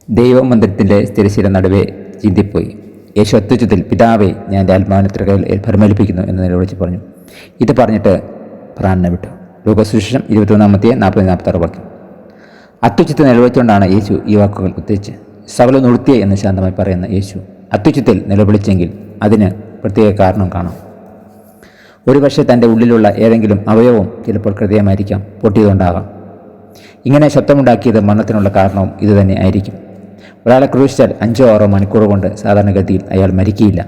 ദൈവമന്ദിരത്തിൻ്റെ തിരശ്ശീല നടുവേ ചിന്തിപ്പോയി. യേശു അത്യുച്ചത്തിൽ, പിതാവേ, ഞാൻ എൻ്റെ ആത്മാവിനെ കയ്യിൽ ഭരമേൽപ്പിക്കുന്നു എന്ന് നിലവിളിച്ച് പറഞ്ഞു. ഇത് പറഞ്ഞിട്ട് പ്രാണനെ വിട്ടു. ലൂക്കോസുവിശേഷം 21:40-46 വാക്യം. അത്യുച്ചത്തിൽ നിലവിളിച്ചുകൊണ്ടാണ് യേശു ഈ വാക്കുകൾ ഉദ്ധരിച്ച് സകലം നിർത്തിയ എന്ന് ശാന്തമായി പറയുന്ന യേശു അത്യുച്ചത്തിൽ നിലവിളിച്ചെങ്കിൽ അതിന് പ്രത്യേക കാരണം കാണാം. ഒരുപക്ഷെ തൻ്റെ ഉള്ളിലുള്ള ഏതെങ്കിലും അവയവം ചിലപ്പോൾ ഹൃദയമായിരിക്കാം, പൊട്ടിയതുകൊണ്ടാകാം. ഇങ്ങനെ ശബ്ദമുണ്ടാക്കിയത് മരണത്തിനുള്ള കാരണവും ഇതുതന്നെ ആയിരിക്കും. ഒരാളെ ക്രൂശിച്ചാൽ 5-6 മണിക്കൂർ കൊണ്ട് സാധാരണഗതിയിൽ അയാൾ മരിക്കുകയില്ല.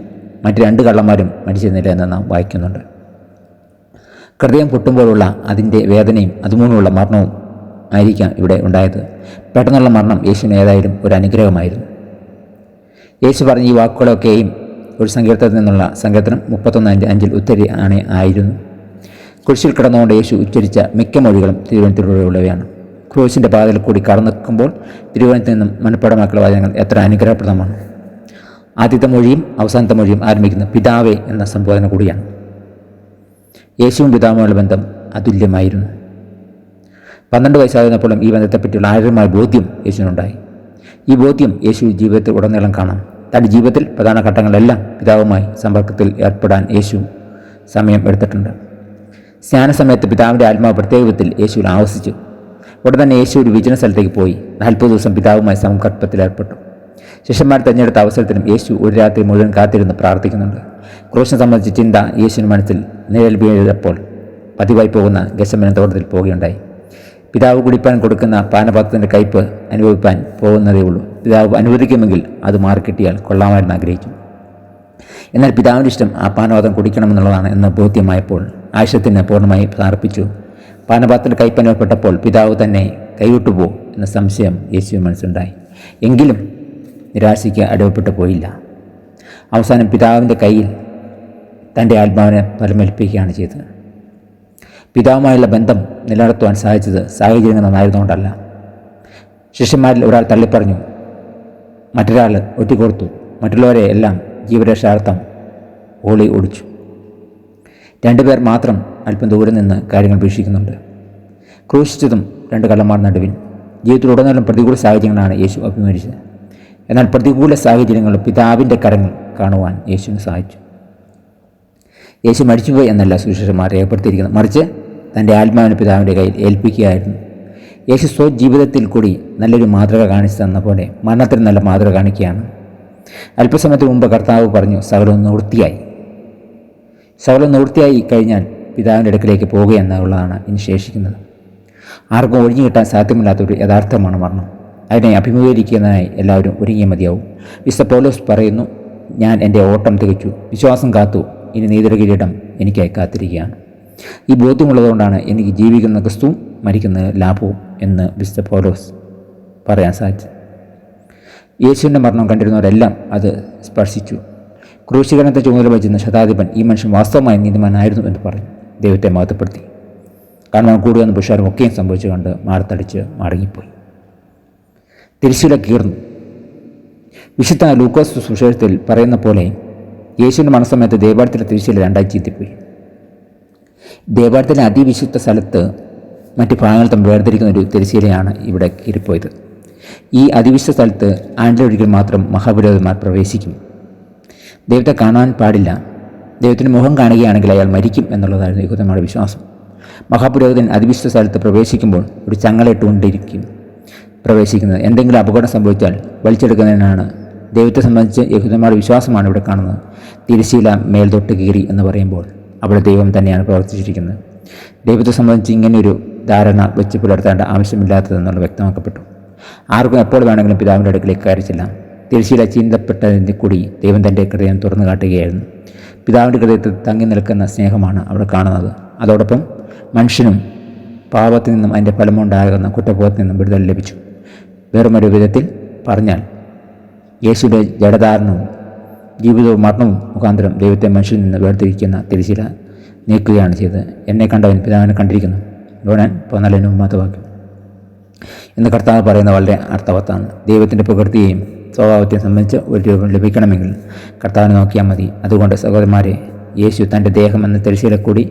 മറ്റ് 2 കള്ളന്മാരും മരിച്ചിരുന്നില്ല എന്ന് നാം വായിക്കുന്നുണ്ട്. ഹൃദയം പൊട്ടുമ്പോഴുള്ള അതിൻ്റെ വേദനയും അതുമൂലമുള്ള മരണവും ആയിരിക്കാം ഇവിടെ ഉണ്ടായത്. പെട്ടെന്നുള്ള മരണം യേശുവിന് ഏതായാലും ഒരു അനുഗ്രഹമായിരുന്നു. യേശു പറഞ്ഞ ഈ വാക്കുകളൊക്കെയും ഒരു സങ്കീർത്തനത്തിൽ നിന്നുള്ള സങ്കീർത്തനം 31:5 ഉത്തരി ആയിരുന്നു. കുരിശിൽ കിടന്നുകൊണ്ട് യേശു ഉച്ചരിച്ച മിക്ക മൊഴികളും തിരുവനന്തപുരത്തിലുള്ളവയാണ്. ക്രൂശിൻ്റെ പാതയിൽ കൂടി കടന്നിക്കുമ്പോൾ തിരുവനന്തപുരത്ത് നിന്നും മനഃപ്പാടമാക്കിയുള്ള വചനങ്ങൾ എത്ര അനുഗ്രഹപ്രദമാണ്. ആദ്യത്തെ മൊഴിയും അവസാനത്തെ മൊഴിയും ആരംഭിക്കുന്ന പിതാവേ എന്ന സംബോധന കൂടിയാണ്. യേശുവും പിതാവുമായുള്ള ബന്ധം അതുല്യമായിരുന്നു. 12 വയസ്സായിരുന്നപ്പോഴും ഈ ബന്ധത്തെപ്പറ്റിയുള്ള ആഴമായ ബോധ്യം യേശുവിനുണ്ടായി. ഈ ബോധ്യം യേശു ജീവിതത്തിൽ ഉടനീളം കാണാം. തൻ്റെ ജീവിതത്തിൽ പ്രധാന ഘട്ടങ്ങളെല്ലാം പിതാവുമായി സമ്പർക്കത്തിൽ ഏർപ്പെടാൻ യേശു സമയം എടുത്തിട്ടുണ്ട്. സ്നാനസമയത്ത് പിതാവിൻ്റെ ആത്മാവ് പ്രത്യേക വിധത്തിൽ യേശുവിൽ ആവസിച്ചു. ഉടൻ തന്നെ യേശു ഒരു വിജന സ്ഥലത്തേക്ക് പോയി 40 ദിവസം പിതാവുമായി സമ്പർക്കത്തിൽ ഏർപ്പെട്ടു. ശിഷ്യന്മാർ തിരഞ്ഞെടുത്ത അവസരത്തിലും യേശു ഒരു രാത്രി മുഴുവൻ കാത്തിരുന്ന് പ്രാർത്ഥിക്കുന്നുണ്ട്. ക്രൂശിനെ സംബന്ധിച്ച ചിന്ത യേശുവിന് മനസ്സിൽ നിഴൽ വീഴപ്പോൾ പതിവായി പോകുന്ന ഗെത്സമനെ തോട്ടത്തിൽ പോവുകയുണ്ടായി. പിതാവ് കുടിപ്പാൻ കൊടുക്കുന്ന പാനപാത്രത്തിൻ്റെ കയ്പ് അനുഭവിപ്പാൻ പോകുന്നതേ ഉള്ളൂ. പിതാവ് അനുവദിക്കുമെങ്കിൽ അത് മാറിക്കിട്ടിയാൽ കൊള്ളാമായിരുന്നു ആഗ്രഹിച്ചു. എന്നാൽ പിതാവിൻ്റെ ഇഷ്ടം ആ പാനപാത്രം കുടിക്കണമെന്നുള്ളതാണ് എന്ന് ബോധ്യമായപ്പോൾ ആ ഇഷ്ടത്തിന് പൂർണ്ണമായി സമർപ്പിച്ചു. പാനപാത്രത്തിൽ കയ്പ് അനുഭവപ്പെട്ടപ്പോൾ പിതാവ് തന്നെ കൈവിട്ടുപോ എന്ന സംശയം യേശുവിന് മനസ്സുണ്ടായി. എങ്കിലും നിരാശയ്ക്ക് അടിവപ്പെട്ടു പോയില്ല. അവസാനം പിതാവിൻ്റെ കയ്യിൽ തൻ്റെ ആത്മാവിനെ ഫലമേൽപ്പിക്കുകയാണ് ചെയ്തത്. പിതാവുമായുള്ള ബന്ധം നിലനിർത്തുവാൻ സാധിച്ചത് സാഹചര്യങ്ങൾ നന്നായിരുന്നുകൊണ്ടല്ല. ശിഷ്യന്മാരിൽ ഒരാൾ തള്ളിപ്പറഞ്ഞു, മറ്റൊരാൾ ഒറ്റിക്കൊടുത്തു, മറ്റുള്ളവരെ എല്ലാം ജീവരക്ഷാർത്ഥം ഓളി ഓടിച്ചു. 2 പേർ മാത്രം അല്പം ദൂരെ നിന്ന് കാര്യങ്ങൾ വീക്ഷിക്കുന്നുണ്ട്. ക്രൂശിച്ചതും 2 കള്ളന്മാർ നടുവിൽ. ജീവിതത്തിലുടനീളം പ്രതികൂല സാഹചര്യങ്ങളാണ് യേശു അഭിമുഖീകരിച്ചത്. എന്നാൽ പ്രതികൂല സാഹചര്യങ്ങളിൽ പിതാവിൻ്റെ കരങ്ങൾ കാണുവാൻ യേശുവിന് സാധിച്ചു. യേശു മരിച്ചുപോയി എന്നല്ല സുവിശേഷന്മാർ രേഖപ്പെടുത്തിയിരിക്കുന്നത്, മറിച്ച് തൻ്റെ ആത്മാവിനെ പിതാവിൻ്റെ കയ്യിൽ ഏൽപ്പിക്കുകയായിരുന്നു. യേശു സ്വജീവിതത്തിൽ കൂടി നല്ലൊരു മാതൃക കാണിച്ചു തന്ന പോലെ മരണത്തിന് നല്ല മാതൃക കാണിക്കുകയാണ്. അല്പസമയത്തിന് മുമ്പ് കർത്താവ് പറഞ്ഞു, സകലം നിവൃത്തിയായി. സകലം നിവൃത്തിയായി കഴിഞ്ഞാൽ പിതാവിൻ്റെ അടുക്കിലേക്ക് പോകുക എന്നുള്ളതാണ് ഇനി ശേഷിക്കുന്നത്. ആർക്കും ഒഴിഞ്ഞു കിട്ടാൻ സാധ്യമല്ലാത്തൊരു യഥാർത്ഥമാണ് മരണം. അതിനെ അഭിമുഖീകരിക്കുന്നതിനായി എല്ലാവരും ഒരുങ്ങിയ മതിയാവും. വിശുദ്ധ പൗലോസ് പറയുന്നു, ഞാൻ എൻ്റെ ഓട്ടം തികച്ചു, വിശ്വാസം കാത്തു, ഇനി നീതികിരീടം എനിക്കായി കാത്തിരിക്കുകയാണ്. ഈ ബോധ്യമുള്ളതുകൊണ്ടാണ് എനിക്ക് ജീവിക്കുന്ന ക്രിസ്തുവും മരിക്കുന്ന ലാഭവും എന്ന് വിശുദ്ധ പൗലോസ് പറയാൻ സാധിച്ചു. യേശുവിൻ്റെ മരണം കണ്ടിരുന്നവരെല്ലാം അത് സ്പർശിച്ചു. ക്രൂശീകരണത്തെ ചുമതല വഹിച്ചിരുന്ന ശതാധിപൻ ഈ മനുഷ്യൻ വാസ്തവമായി നീതിമാനായിരുന്നു എന്ന് പറഞ്ഞു ദൈവത്തെ മഹത്വപ്പെടുത്തി. കാരണം കൂടുതൽ പുരുഷാരും ഒക്കെയും സംഭവിച്ചു കണ്ട് മാറത്തടിച്ച് മടങ്ങിപ്പോയി. തിരശ്ശീല കീർന്നു. വിശുദ്ധ ലൂക്കോസ് സുവിശേഷത്തിൽ പറയുന്ന പോലെ യേശുവിൻ്റെ മരണസമയത്ത് ദേവാലയത്തിലെ തിരശ്ശീല 2ആയി ചീന്തിപ്പോയി. ദേവാലയത്തിലെ അതിവിശുദ്ധ സ്ഥലത്ത് മറ്റ് ഭാഗങ്ങൾ തമ്മിൽ വേർതിരിക്കുന്ന ഒരു തിരശ്ശീലയാണ് ഇവിടെ കീറിപ്പോയത്. ഈ അതിവിശുദ്ധ സ്ഥലത്ത് ആണ്ടിലൊരിക്കൽ മാത്രം മഹാപുരോഹിതന്മാർ പ്രവേശിക്കും. ദൈവത്തെ കാണാൻ പാടില്ല. ദൈവത്തിൻ്റെ മുഖം കാണുകയാണെങ്കിൽ അയാൾ മരിക്കും എന്നുള്ളതായിരുന്നു യഹൂദന്മാരുടെ വിശ്വാസം. മഹാപുരോഹിതൻ അതിവിശുദ്ധ സ്ഥലത്ത് പ്രവേശിക്കുമ്പോൾ ഒരു ചങ്ങലയിട്ടുകൊണ്ടിരിക്കും പ്രവേശിക്കുന്നത്. എന്തെങ്കിലും അപകടം സംഭവിച്ചാൽ വലിച്ചെടുക്കുന്നതിനാണ്. ദൈവത്തെ സംബന്ധിച്ച് യഹൂദന്മാരുടെ വിശ്വാസമാണ് ഇവിടെ കാണുന്നത്. തിരശ്ശീല മേൽതൊട്ട് കീറി എന്ന് പറയുമ്പോൾ അവിടെ ദൈവം തന്നെയാണ് പ്രവർത്തിച്ചിരിക്കുന്നത്. ദൈവത്തെ സംബന്ധിച്ച് ഇങ്ങനെയൊരു ധാരണ വെച്ച് പുലർത്തേണ്ട ആവശ്യമില്ലാത്തതെന്നുള്ള വ്യക്തമാക്കപ്പെട്ടു. ആർക്കും എപ്പോൾ വേണമെങ്കിലും പിതാവിൻ്റെ അടുക്കിലേക്ക് കയറി ചെല്ലാം. തിരശ്ശീല ചീന്തപ്പെട്ടതിൻ്റെ കൂടി ദൈവം തൻ്റെ ഹൃദയം തുറന്നു കാട്ടുകയായിരുന്നു. പിതാവിൻ്റെ ഹൃദയത്തിൽ തങ്ങി നിൽക്കുന്ന സ്നേഹമാണ് അവിടെ കാണുന്നത്. അതോടൊപ്പം മനുഷ്യനും പാപത്തിൽ നിന്നും അതിൻ്റെ ഫലമുണ്ടാകുന്ന കുറ്റബോധത്തിൽ നിന്നും വിടുതൽ ലഭിച്ചു. വേറുമൊരു വിധത്തിൽ പറഞ്ഞാൽ യേശുവിൻ്റെ ജഡധാരണവും ജീവിതവും മരണവും മുഖാന്തരം ദൈവത്തെ മനുഷ്യനിൽ നിന്ന് വേർതിരിക്കുന്ന തിരശ്ശീല നീക്കുകയാണ് ചെയ്തത്. എന്നെ കണ്ടവൻ പിതാവിനെ കണ്ടിരിക്കുന്നു. യോഹന്നാൻ 14:3 വാക്യം എന്ന് കർത്താവ് പറയുന്ന വളരെ അർത്ഥവത്താണ്. ദൈവത്തിൻ്റെ പ്രകൃതിയെയും സ്വഭാവത്തെയും സംബന്ധിച്ച് ഒരു രൂപം ലഭിക്കണമെങ്കിൽ കർത്താവിനെ നോക്കിയാൽ മതി. അതുകൊണ്ട് സഹോദരന്മാരെ, യേശു തൻ്റെ ദേഹം എന്ന തിരശ്ശീല കൂടി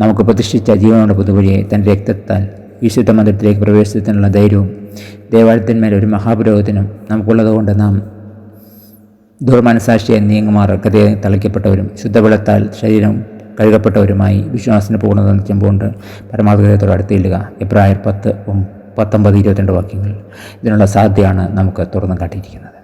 നമുക്ക് പ്രതിഷ്ഠിച്ച ജീവനോട് പുതുവഴിയെ തൻ്റെ രക്തത്താൽ വിശുദ്ധ മന്ദിരത്തിലേക്ക് പ്രവേശിച്ചതിനുള്ള ധൈര്യവും ദേവാലയത്തിന്മേൽ ഒരു മഹാപുരോഹിതനും നമുക്കുള്ളതുകൊണ്ട് നാം ദുർമനസാക്ഷിയെ നീങ്ങുമാർ ഗതയെ തളിക്കപ്പെട്ടവരും ശുദ്ധവെള്ളത്താൽ ശരീരം കഴുകപ്പെട്ടവരുമായി വിശ്വാസത്തിന് പൂർണ്ണത ചെമ്പുകൊണ്ട് പരമാധികാരത്തോട് അടുത്തില്ലുക. എബ്രായർ 10:19-22 വാക്യങ്ങൾ. ഇതിനുള്ള സാധ്യതയാണ് നമുക്ക് തുറന്നു കാട്ടിയിരിക്കുന്നത്.